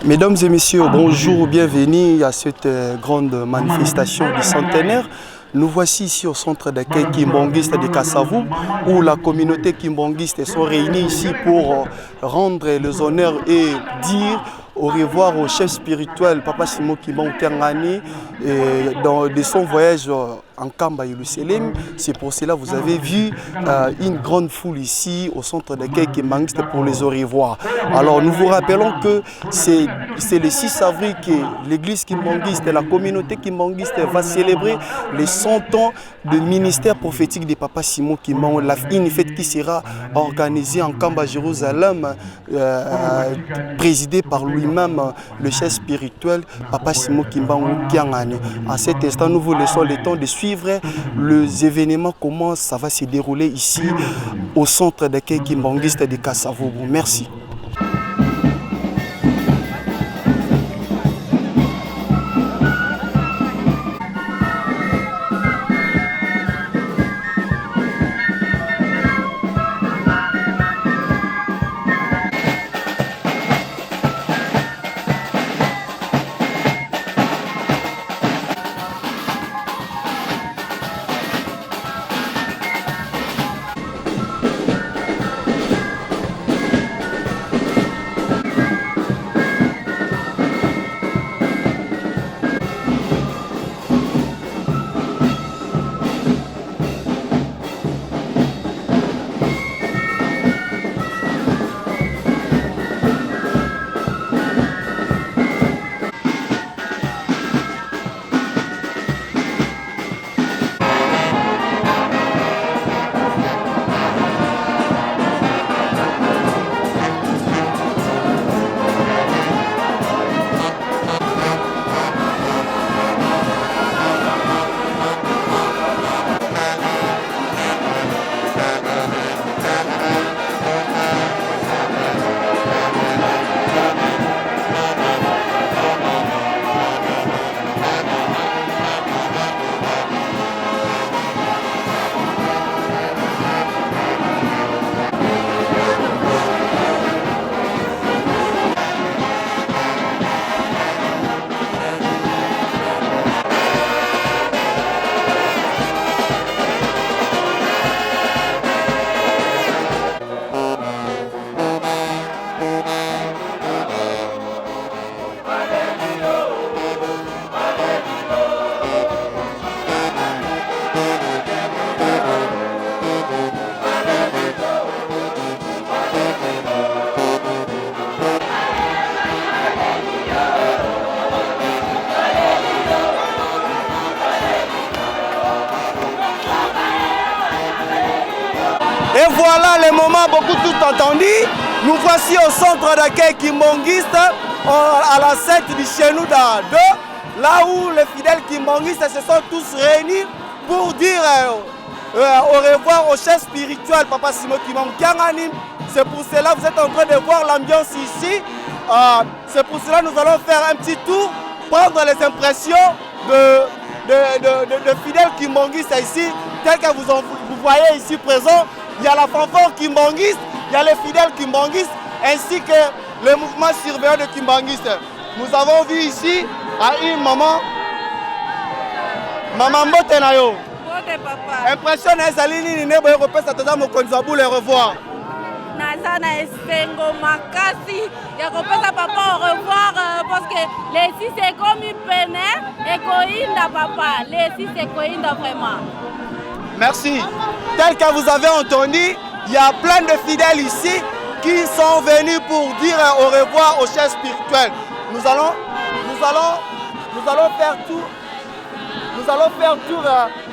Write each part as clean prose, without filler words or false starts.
Mesdames et messieurs, bonjour, bienvenue à cette grande manifestation du centenaire. Nous voici ici au centre d'accueil kimbangiste de Kasavubu, où la communauté kimbangiste sont réunis ici pour rendre les honneurs et dire au revoir au chef spirituel Papa Simon Kimbangu Kiangani de son voyage en Kamba Yerusalem. C'est pour cela que vous avez vu une grande foule ici au centre d'accueil kimbangiste pour les au revoir. Alors nous vous rappelons que c'est le 6 avril que l'église kimbangiste et la communauté kimbangiste va célébrer les 100 ans de ministère prophétique de Papa Simon Kimbangu, une fête qui sera organisée en Kamba Jérusalem, présidée par lui-même, le chef spirituel Papa Simon Kimbangu Kiangani. À cet instant, nous vous laissons le temps de suivre les événements, comment ça va se dérouler ici au centre d'accueil kimbangiste de Kasavubu. Merci. Et voilà les moments beaucoup tout entendus. Nous voici au centre d'accueil kimbangiste à la 7 du Chenou 2, là où les fidèles kimbangistes se sont tous réunis pour dire au revoir au chef spirituel Papa Simon Kimbangu Kiangani. C'est pour cela que vous êtes en train de voir l'ambiance ici. C'est pour cela que nous allons faire un petit tour, prendre les impressions de fidèles kimbangistes ici, tels que vous voyez ici présents. Il y a la fanfare kimbangiste, il y a les fidèles kimbangistes, ainsi que le mouvement surveillant de kimbangistes. Nous avons vu ici à une maman Mbotenayo. Impression Nazalini Nebo Européen Satana Mokonzabu les revoir. Nazana Esengo Makasi, Yakopesa papa au revoir parce que les six c'est comme une peine et Koinda papa, les six c'est Koinda vraiment. Merci. Tel que vous avez entendu, il y a plein de fidèles ici qui sont venus pour dire au revoir au chef spirituel. Nous allons faire tour. Nous allons faire tour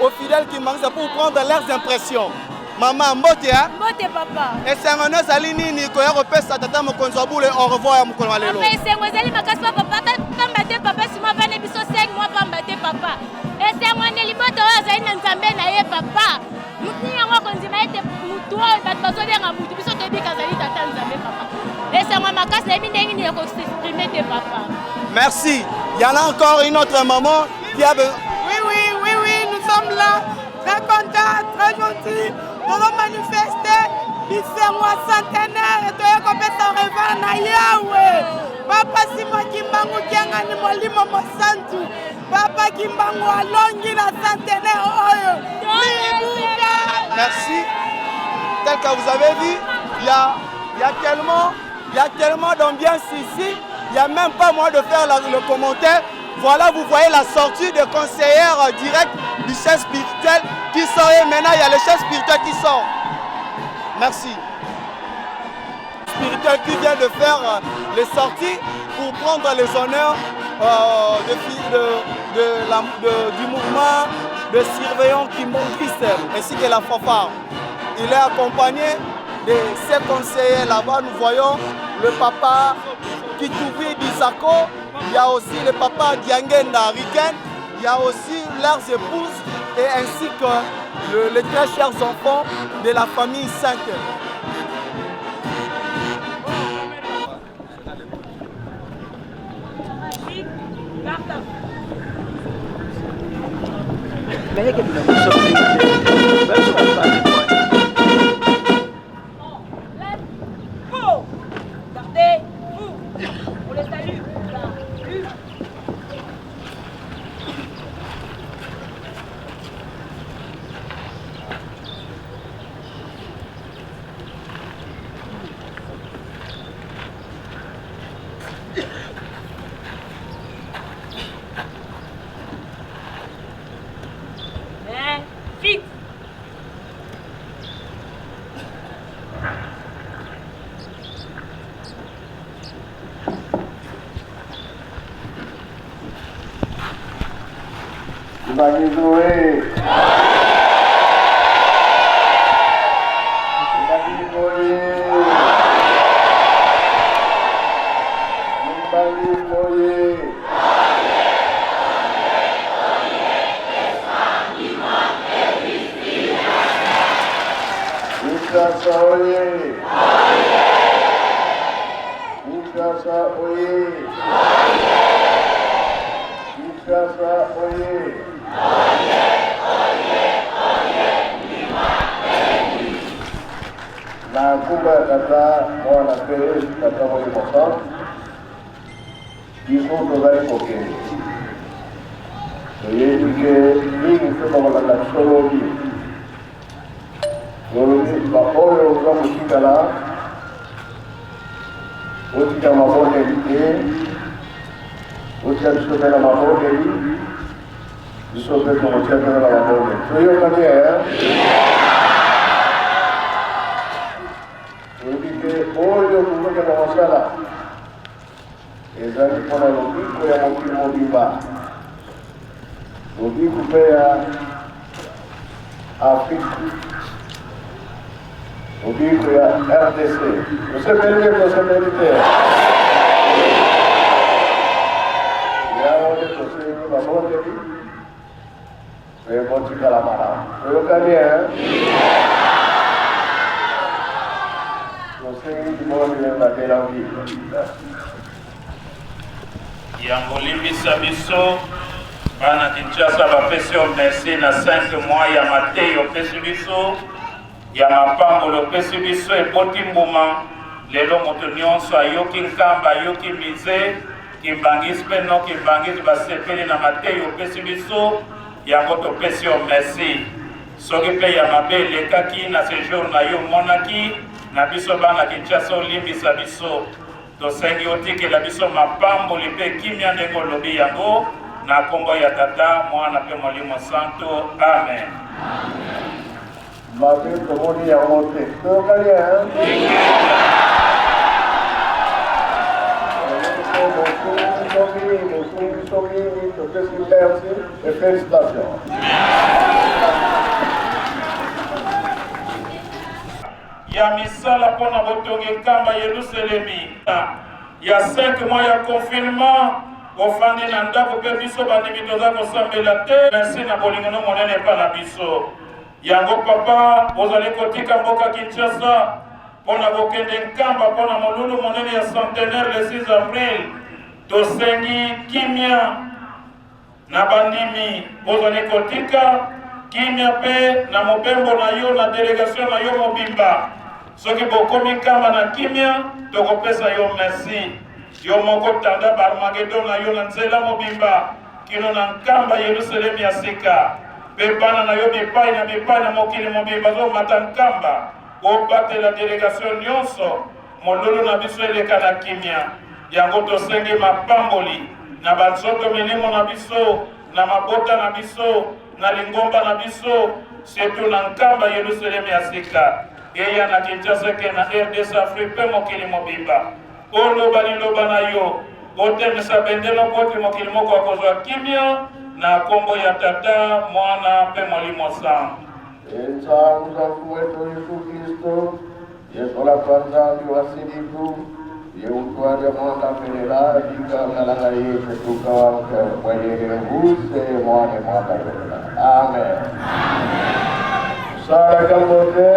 aux fidèles qui manquent pour prendre leurs impressions. Maman Mbote, hein? Mbote papa. Et c'est un honneur Salini Nikoya Repesa Tata Mokonzabu le au revoir à Mokonwalelo. Mais c'est moi Zali Makaspa papa, pamba papa si moi pas nebiso 5 mois pamba papa. Et c'est moi Nelimoto Zali Nzambe na ye papa. Mutni yango konzima ete mutu bat bazo benga mutu biso tebi kazali tata Nzambe papa. Et c'est moi Makaspa emi ndengi ni ko s'exprimer te papa. Merci. Il y en a encore une autre maman qui a Oui, nous sommes là, très contents, très gentils. On va manifester Bisemwa centenaire toyekopesa revers na Yawe. Papa Simon Kimbangu Kiangani Molimo Mosantu. Papa Kimbangu alongi na centenaire oyo. Merci. Tel que vous avez vu, il y a tellement d'ambiance ici. Il n'y a même pas moyen de faire le commentaire. Voilà, vous voyez la sortie de conseillère direct du chef spirituel qui sort. Et maintenant, il y a le chef spirituel qui sort. Merci. Spirituel qui vient de faire les sorties pour prendre les honneurs du mouvement de surveillants kimbongistes ainsi que la fanfare. Il est accompagné de ses conseillers là-bas. Nous voyons le papa Kitoubi Disako, il y a aussi le papa Diangenda Riken, il y a aussi leurs épouses et ainsi que les très chers enfants de la famille 5. Yangolimbisa biso bana Kinshasa bapesi merci na 5 mois ya Mateyo pesi biso ya mapambolo pesi biso epoti mbuma lelo moto nyonso ayoki nkamba ayoki mize kimbangisi mpe no kimbangisi basepeli na Mateyo pesi biso yango topesi yo merci soki mpe ya mabe elekaki na séjour na yo monaki na biso bana Kinshasa olimbisa biso tosengi otikela biso mapamboli mpe kimia ndenge olobi yango na kombo ya Tata Mwana mpe Molimo Santo. Amen. Mabe tomoni yango te tokali merci et félicitations. Ya misala pona botongi kamba Yerusalemi ya 5 mois ya confinement ofandi na ndako pe biso bandimi toza kosambela te merci na bolingono monene pa na biso yango papa ozali kotika mboka Kinshasa pona kokende nkamba pona molulu monene ya centenaire le 6 avril tosengi kimia na bandimi ozali kotika kimia pe na mobembo na yo na délégation na yo mobimba soki bokomi kamba na kimia tokopesa yo merci yo moko tanda barmageddon na yo na nzela mobimba kino na nkamba Yerusalemu ya sika mpe bana na yo bipai na mokili mobimba zomata nkamba obatela delegation nyonso molulu na biso eleka na kimia yango tosengi mapamboli na banzoto milimo na biso na mabota na biso na lingomba na biso setu na nkamba Yerusalemu ya sika eya na Kinshasa ke na RDC Afrique mpe mokili mobimba oloba liloba na yo otemisa bendela poti mokili moko akozwa kimia na kombo ya Tata Mwana mpe Molimo Sango. Nsangu za wetu Yesu Kristo Yesu la kwanza liwasiliku yeutwaje mwanda pelela dika nalanga yesu tukawa kwa yeye nguse mwane mwanda pelela. Amen. Sara kambote.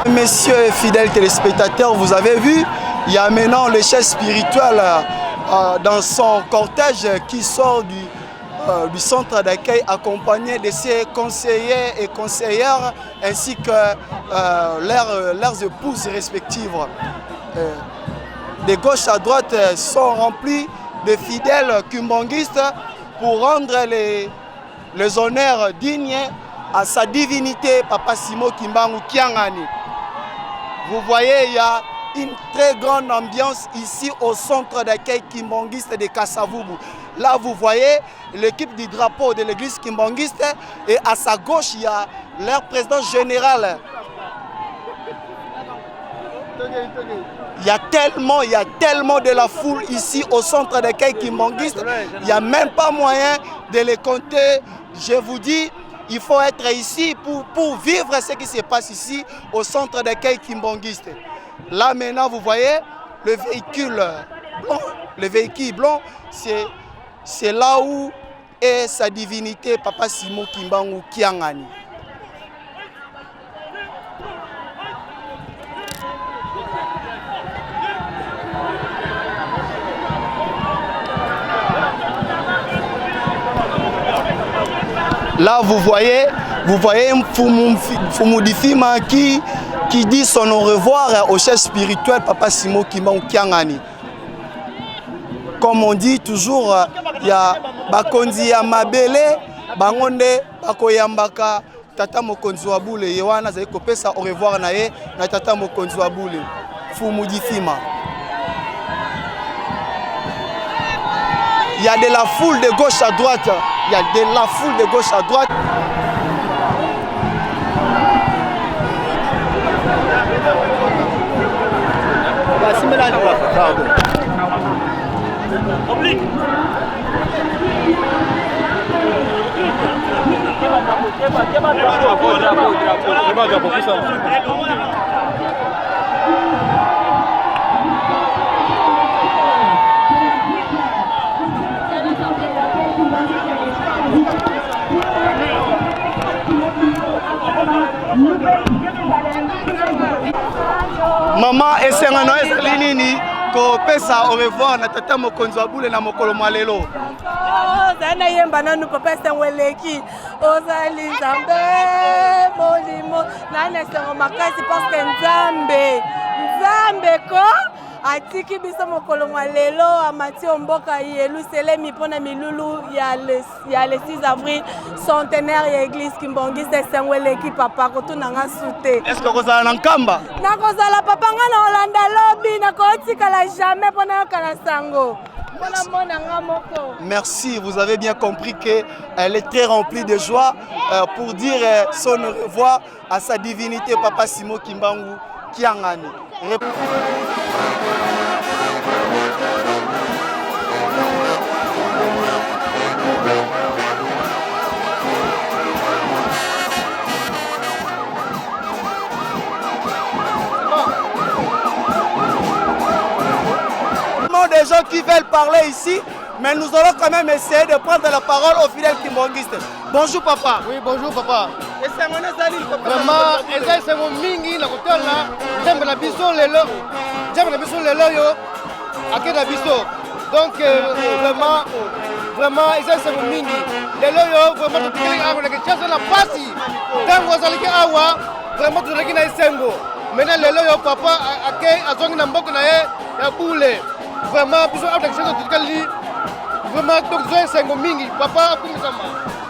Messieurs et fidèles téléspectateurs, vous avez vu, il y a maintenant le chef spirituel dans son cortège qui sort du centre d'accueil accompagné de ses conseillers et conseillères ainsi que leurs épouses respectives. De gauche à droite sont remplis de fidèles kimbongistes pour rendre les honneurs dignes à sa divinité Papa Simon Kimbangu Kiangani. Vous voyez, il y a une très grande ambiance ici au centre d'accueil kimbangiste de Kasavubu. Là, vous voyez l'équipe du drapeau de l'église kimbangiste et à sa gauche, il y a leur président général. Il y a tellement de la foule ici au centre d'accueil kimbangiste. Il n'y a même pas moyen de les compter. Je vous dis, il faut être ici pour vivre ce qui se passe ici au centre d'accueil kimbangiste. Là maintenant vous voyez le véhicule blanc, c'est là où est sa divinité Papa Simon Kimbangu Kiangani. Là, vous voyez Fumudifima qui dit son au revoir au chef spirituel Papa Simon Kimbangu Kiangani. Comme on dit toujours, il y a Bakonzi ya Mabele, Bangonde, Bakoyambaka, Tata Mokonzi Wabule, Yewana Zay Kopesa au revoir nae, na Tata Mokonzi Wabule, Fumudifima. Il y a de la foule de gauche à droite. Il y a de la foule de gauche à droite. Drapeau. nini kopesa au revoir na tata mokonzi wa bule na mokolo malelo. Zana yemba nanu papa sengweleki ozali nzambe molimo nana sengo makasi parce que nzambe ko atiki biso mokolo lelo amati mboka Yelusalemi pona milulu ya le 6 avril centenaire ya église kimbongiste sengweleki papa kotunanga sute. Est-ce que kozala na nkamba? Nakozala papa nga na Olanda lobi nakotikala jamais pona yokala sango. Merci, vous avez bien compris qu'elle est très remplie de joie pour dire son au revoir à sa divinité Papa Simon Kimbangu Kiangani. Des gens qui veulent parler ici, mais nous allons quand même essayer de prendre la parole aux fidèles kimbongistes. Bonjour papa. Oui, bonjour papa. Et c'est mon azali papa. Vraiment, c'est mon mingi na kotala, j'aime la biso lelo yo, akena biso. Donc vraiment, c'est mon mingi. Lelo yo, vraiment tout le monde a chasse la pasi. Tango azali ke awa, vraiment tout le monde a esengo. Maintenant lelo yo papa akei azongi na mboko na ye ya bule. Vraiment,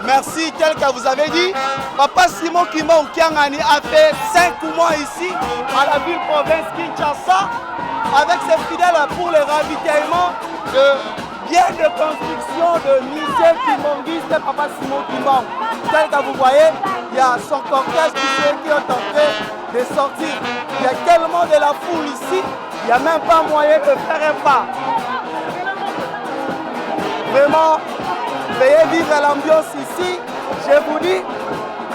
merci, tel que vous avez dit. Papa Simon Kimbangu Kiangani a fait 5 mois ici à la ville province Kinshasa avec ses fidèles pour le ravitaillement de biens de construction de musée kimbongiste Papa Simon Kimbangu. Tel que vous voyez, il y a son cortège qui est en train de sortir. Il y a tellement de la foule ici. Il n'y a même pas moyen de faire un pas. Vraiment, veuillez vivre l'ambiance ici. Je vous dis,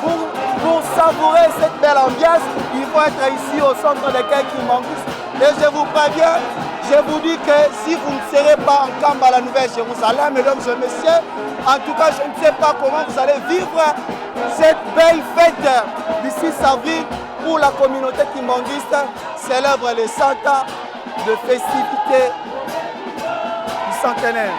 pour savourer cette belle ambiance, il faut être ici au centre de Kimbongiste. Et je vous préviens, je vous dis que si vous ne serez pas en camp à la Nouvelle-Jérusalem, mesdames et messieurs, en tout cas, je ne sais pas comment vous allez vivre cette belle fête du 6 avril où la communauté kimbongiste célèbre les 100 ans de festivité du centenaire.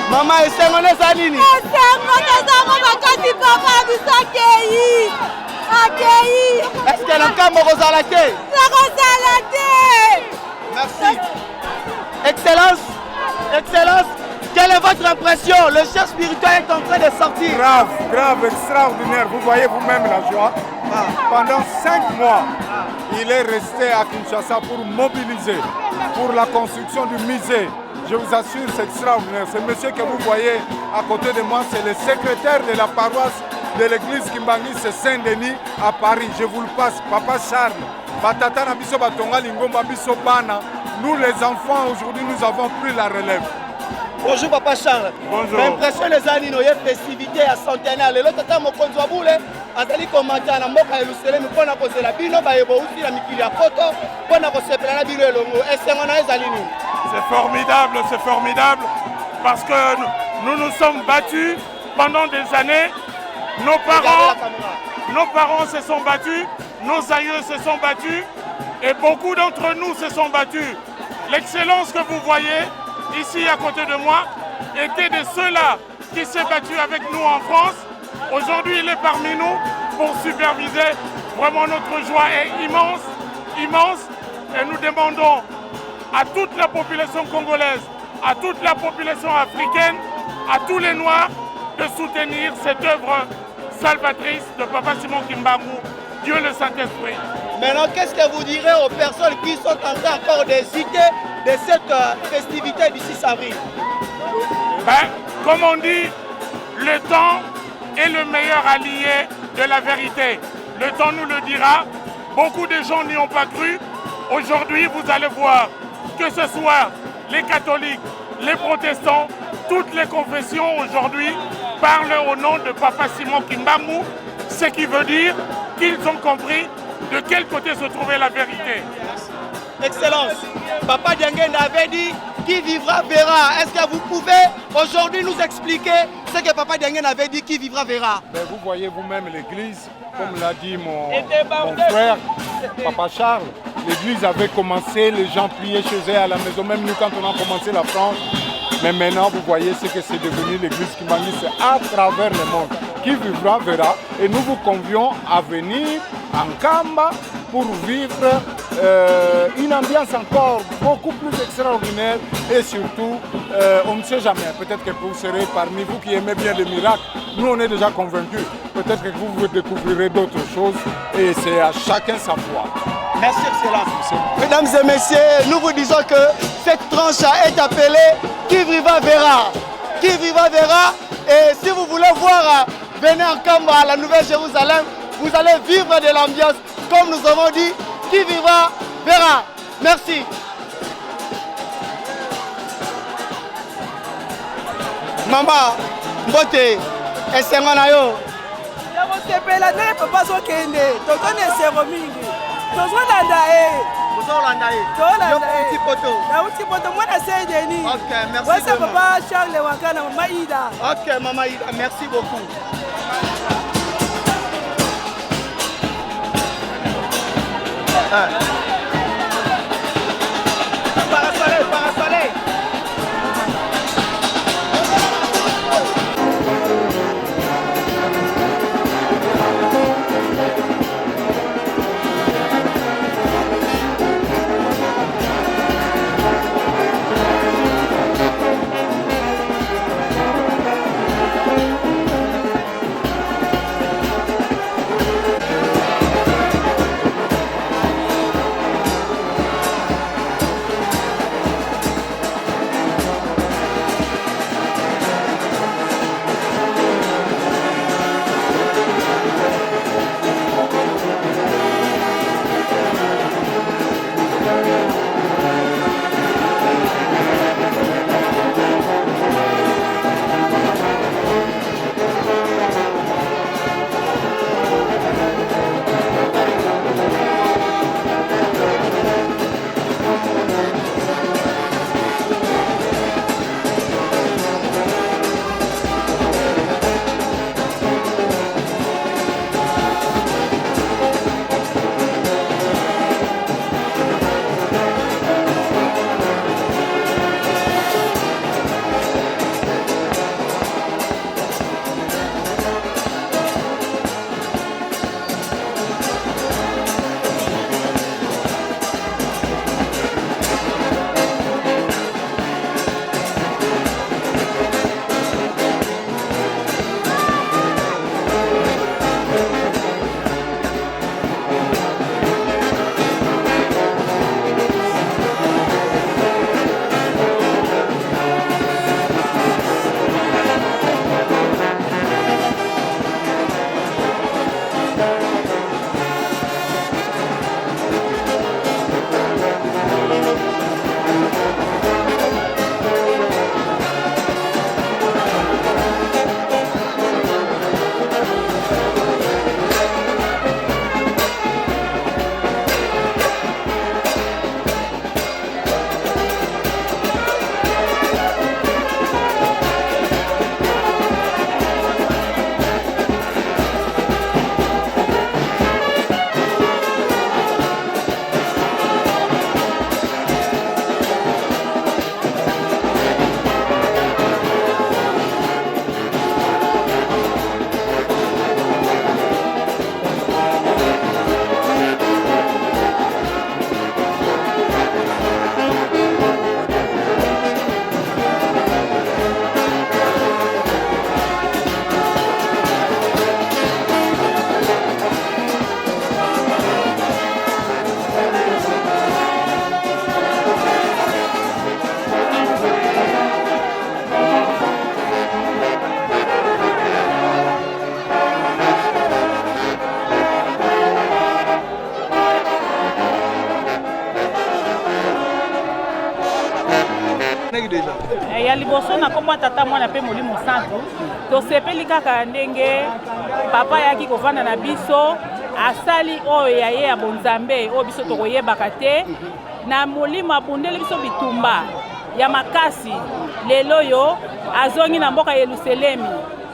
Maman, esengo neza nini? Esengo neza makasi papa biso akei. Est-ce que nakambo kozala te? Nakozala te. Merci. Excellence, quelle est votre impression? Le chef spirituel est en train de sortir. Grave, extraordinaire. Vous voyez vous-même la joie. Pendant 5 mois, il est resté à Kinshasa pour mobiliser pour la construction du musée. Je vous assure, c'est extraordinaire. Ce monsieur que vous voyez à côté de moi, c'est le secrétaire de la paroisse de l'église Kimbangiste Saint-Denis à Paris. Je vous le passe, Papa Charles. Batata na biso batonga lingomba biso bana. Nous les enfants, aujourd'hui, nous avons pris la relève. Bonjour Papa Charles. Bonjour. L'impression des années, il y a festivité à centenaire. Le tata mokonzi wa bule azali komata na mboka Yelusalemi pona kozela bino bayebo uti na mikili ya poto pona kosepela na bino elongo. Esengo na ezali nini? C'est formidable parce que nous nous sommes battus pendant des années. Nos parents se sont battus, nos aïeux se sont battus et beaucoup d'entre nous se sont battus. L'excellence que vous voyez ici à côté de moi était de ceux-là qui s'est battu avec nous en France. Aujourd'hui, il est parmi nous pour superviser. Vraiment, notre joie est immense et nous demandons à toute la population congolaise, à toute la population africaine, à tous les Noirs de soutenir cette œuvre salvatrice de Papa Simon Kimbangu, Dieu le Saint-Esprit. Maintenant, qu'est-ce que vous direz aux personnes qui sont en train encore d'hésiter de cette festivité du 6 avril? Comme on dit, le temps est le meilleur allié de la vérité. Le temps nous le dira. Beaucoup de gens n'y ont pas cru. Aujourd'hui, vous allez voir que ce soit les catholiques, les protestants, toutes les confessions aujourd'hui parle au nom de Papa Simon Kimbangu, ce qui veut dire qu'ils ont compris de quel côté se trouvait la vérité. Excellence, Papa Dianguène avait dit qui vivra verra. Est-ce que vous pouvez aujourd'hui nous expliquer ce que Papa Dianguène avait dit qui vivra verra? Vous voyez vous-même l'église, comme l'a dit mon frère, Papa Charles. L'église avait commencé, les gens priaient chez eux à la maison, même nous quand on a commencé la France. Mais maintenant, vous voyez ce que c'est devenu l'église Kimbangu, c'est à travers le monde. Qui vivra verra. Et nous vous convions à venir en Kamba pour vivre une ambiance encore beaucoup plus extraordinaire. Et surtout, on ne sait jamais, peut-être que vous serez parmi vous qui aimez bien les miracles. Nous, on est déjà convaincus. Peut-être que vous découvrirez d'autres choses et c'est à chacun sa foi. Merci, Excellence. Mesdames et messieurs, nous vous disons que cette tranche est appelée Qui vivra verra. Qui vivra verra. Et si vous voulez voir, venez en Kamba à la Nouvelle-Jérusalem, vous allez vivre de l'ambiance, comme nous avons dit, qui vivra verra. Merci. Maman, Mbote, esengo na yo. Yakosepela ndenge papa azokende, tokonesero mingi. Tozolanda ye. Tozolanda ye. Tozolanda ye. Nauti poto. Nauti poto, mwana Saint-Denis. Ok, merci. Voici papa Charles Wakana, maman Ida. Ok, maman Ida, merci beaucoup. Parasole, parasole. ya liboso na kombo tata mwana pe molimo santu tosepeli kaka ndenge papa yaki kovanda na biso asali oyo ya ye ya bonzambe oyo biso tokoyebaka te na molimo abundeli biso bitumba ya makasi lelo yo azongi na mboka Yerusalemi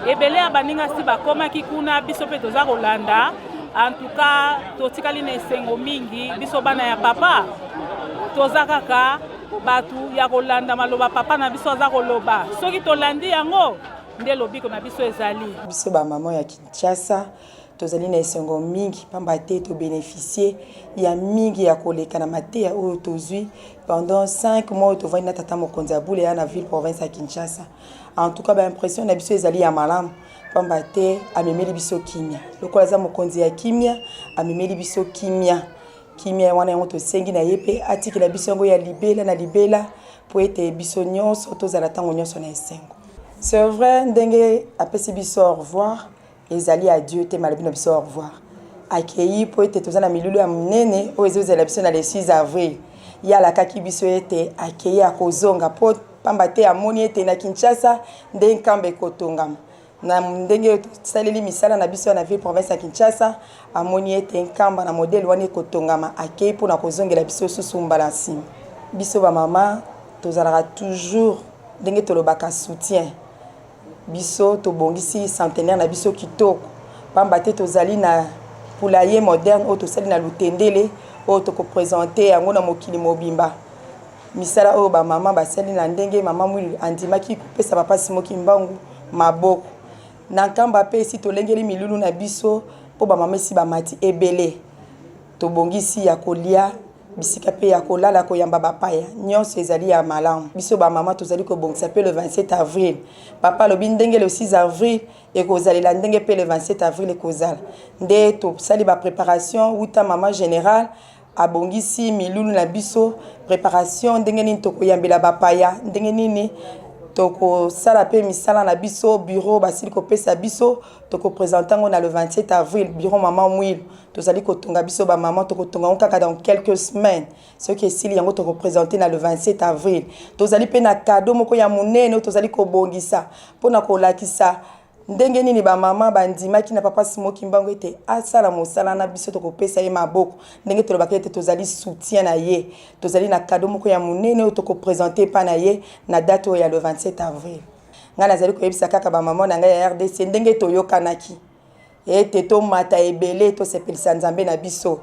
ebele ya baninga si bakomaki kuna biso pe toza kolanda en tout cas totikali na esengo mingi biso bana ya papa toza kaka batu ya kolanda maloba papa na biso aza koloba soki tolandi yango nde lobiko na biso ezali biso ba mama ya Kinshasa tozali na esengo mingi pamba te to bénéficier ya mingi ya koleka na mateya oyo tozwi pendant 5 mois tovandi na tata mokonzi ya bule ya na ville province ya Kinshasa. En tout cas ba impression na biso ezali ya malamu pamba te amemeli biso kimia lokola za mokonzi ya kimia amemeli biso kimia wana yango tosengi na ye pe atikela biso yango ya libela na libela po ete biso nyonso tozala ntango nyonso na esengo. C'est vrai ndenge apesi biso au revoir ezali à Dieu te malabi na biso au revoir accueilli po ete toza na milulu ya munene oyo ezozala biso na le 6 avril yala kaki biso ete accueilli akozonga po pamba te amoni ete na Kinshasa nde nkambe kotongama na ndenge tosaleli misala na biso na ville province ya Kinshasa amoni ete nkamba na modèle wana ekotongama accueilli po na kozongela biso susu mbala nsima biso ba mama tozalaka toujours ndenge tolobaka soutien biso tobongisi centenaire na biso kitoko pamba te tozali na poulailler moderne oyo tosali na lutendele oyo tokopresente yango na mokili mobimba misala oyo bamama basali na ndenge mama mwili andimaki kopesa papa Simoki Mbangu maboko na nkamba pe esi tolengeli milulu na biso po bamama esi bamati ebele tobongisi ya kolia bisika pe ya kolala koyamba bapaya nyonso ezali ya malamu biso bamama tozali kobongisa pe le 27 avril papa lobi ndenge le 6 avril ekozala ndenge pe le 27 avril ekozala nde tosali ba préparation uta mama général abongisi milulu na biso préparation ndenge nini tokoyambela bapaya ndenge nini toko sala pe misala na biso bureau basili kopesa biso toko présentango na le 27 avril bureau maman Mwilu tozali kotonga biso ba maman toko tonga kaka dans quelques semaines ce qui est sili yango toko présenter na le 27 avril tozali pe na cadeau moko ya munene tozali kobongisa pona kolakisa ndenge nini ba mama bandimaki na papa Simoki Mbangu ete asala mosala na biso tokopesa ye maboko ndenge tolobaka ete tozali soutien na ye tozali na cadeau moko ya munene toko présenter pa na ye na date ya le 27 avril nga nazali koyebisa kaka ba mama na ngai ya RDC ndenge toyokanaki ete to mata ebele to sepelisa nzambe na biso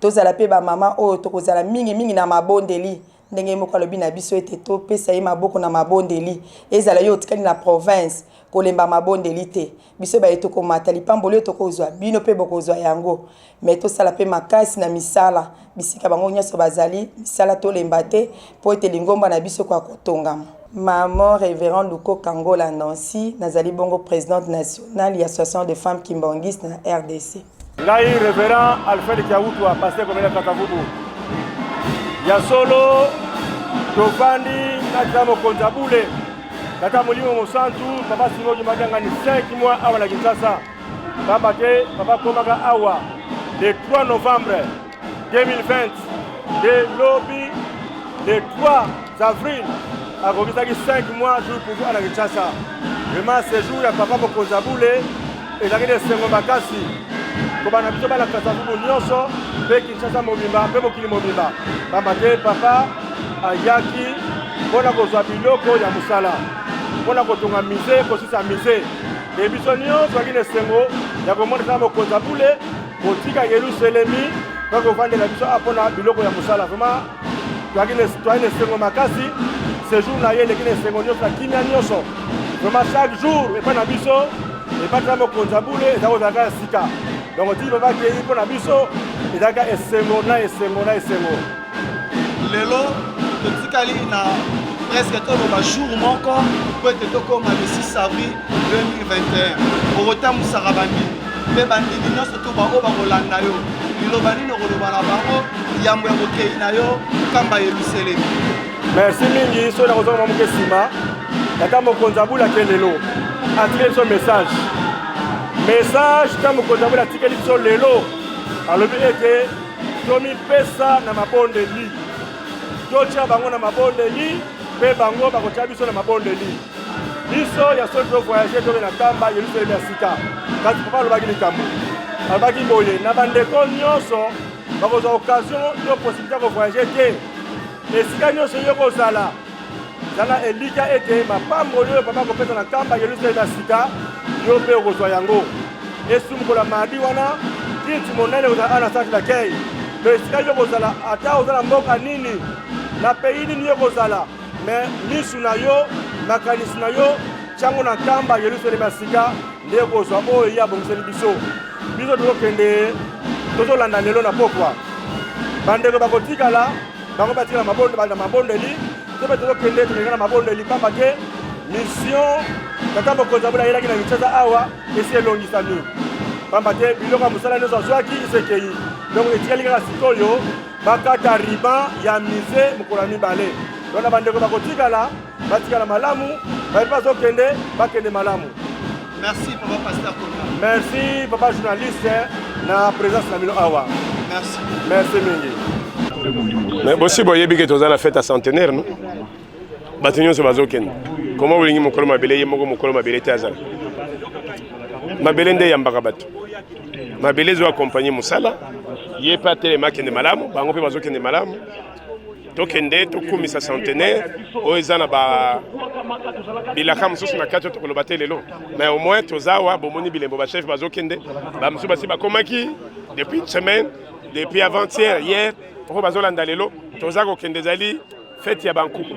tozala pe ba mama oyo tokozala mingi na mabondeli ndenge moko alobi na biso ete to pesa ye maboko na mabondeli ezala yo tikali na province kolemba mabondeli te biso ba eto komata lipambolo to kozwa bino pe bokozwa yango mais to sala pe makasi na misala bisika bango nyonso bazali misala to lemba te po ete lingomba na biso kwa kotongama. Maman révérend Luko Kangola Nancy nazali bongo présidente nationale ya association de femmes kimbangiste na RDC. Ngai révérend Alfred Kiautwa pasteur komela Kakavubu ya solo tofandi na mokonzi ya bule tata molimo mosantu papa Simoki Mbangu ni 5 mois awa na Kinshasa papa ke papa komaka awa le 3 novembre 2020 de lobby le 3 avril akokisaki 5 mois jour pour jour na Kinshasa vraiment ce jour ya papa mokonzi ya bule ezalaki na esengo makasi kobana biso bala Kasavubu nyonso pe Kinshasa mobimba pe mokili mobimba pamba te papa ayaki mpona kozwa biloko ya mosala mpona kotonga mise kosisa mise e biso nyonso azalaki na esengo ya komonisa mokonzi ya bule kotika Yerusalemi mpo kovandela biso mpona biloko ya mosala vraiment toyaki na esengo makasi séjour na ye eleki na esengo nyonso na kimia nyonso vraiment chaque jour epai na biso epatela mokonzi ya bule eza kozalaka ya sika donc tiki papa akei mpo na biso ezalaka esengo na esengo na esengo lelo totikali na presque toloba jour moko po ete tokóma le 6 avril 2021 okotamwisaka bandimi mpe bandimi nyonso to baoyo bakolanda yo liloba nini okoloba na bango yambo ya kokei na yo kamba Yerusalemi. merci mingi soki nakozonga moke nsima tata mokonzi ya bule ake lelo atikeli biso message ka mokonzi ya bule atikeli biso lelo alobi ete tomipesa na mabondeli totia bango na mabondeli mpe bango bakotia biso na mabondeli biso ya soki tovoyage toke na tamba yelusalemi ya sika kasi papa alobaki likambo alobaki boye na bandeko nyonso bakozwa occasion to possibilité ya kovoyage te esika nyonso yo kozala zala elika ete mapambo oyo papa kopesa na tamba yelusalemi ya sika yo mpe okozwa yango esumkola mardi wana kiti monene kozala ana centre d'accueil me esika yo kozala ata ozala mboka nini na pays nini yo kozala me misu na yo makanisi na yo tiango na tamba yelusalemi ya sika nde kozwa oyo ye abongiseli biso biso tozokende tozolanda lelo na pokwa bandeko bakotikala bango batikala na mabondeli te mpe tozokende tokenga na mabondeli pamba te mission tata mokonzi abula ayelaki na Kinshasa awa esi elongisami pamba te biloko ya mosala nyonso azwaki esekei donc etikali kaka sikoyo bakata riban ya mise mokolo ya mibale donc na bandeko bakotikala batikala malamu bayebi bazokende bakende malamu. Merci papa pasteur Konga. Merci papa journaliste na présence na milo awa. Merci. Merci mingi. Mais bosi boyebi ke toza na fête à centenaire no bato nyonso bazokende koma olingi mokolo mabele ye moko mokolo mabele te azala mabele nde yambaka bato mabele zo accompagner mosala ye pa telema kende malamu bango mpe bazokende malamu tokende tokumisa centenaire oyo eza na bilaka mosusu na kati oyo tokoloba te lelo mais au moins tozawa bomoni bilembo bachef bazokende bamosusu basi bakomaki depuis une semaine depuis avant-hier hier oyo bazolanda lelo toza kokende ezali fete ya bankuku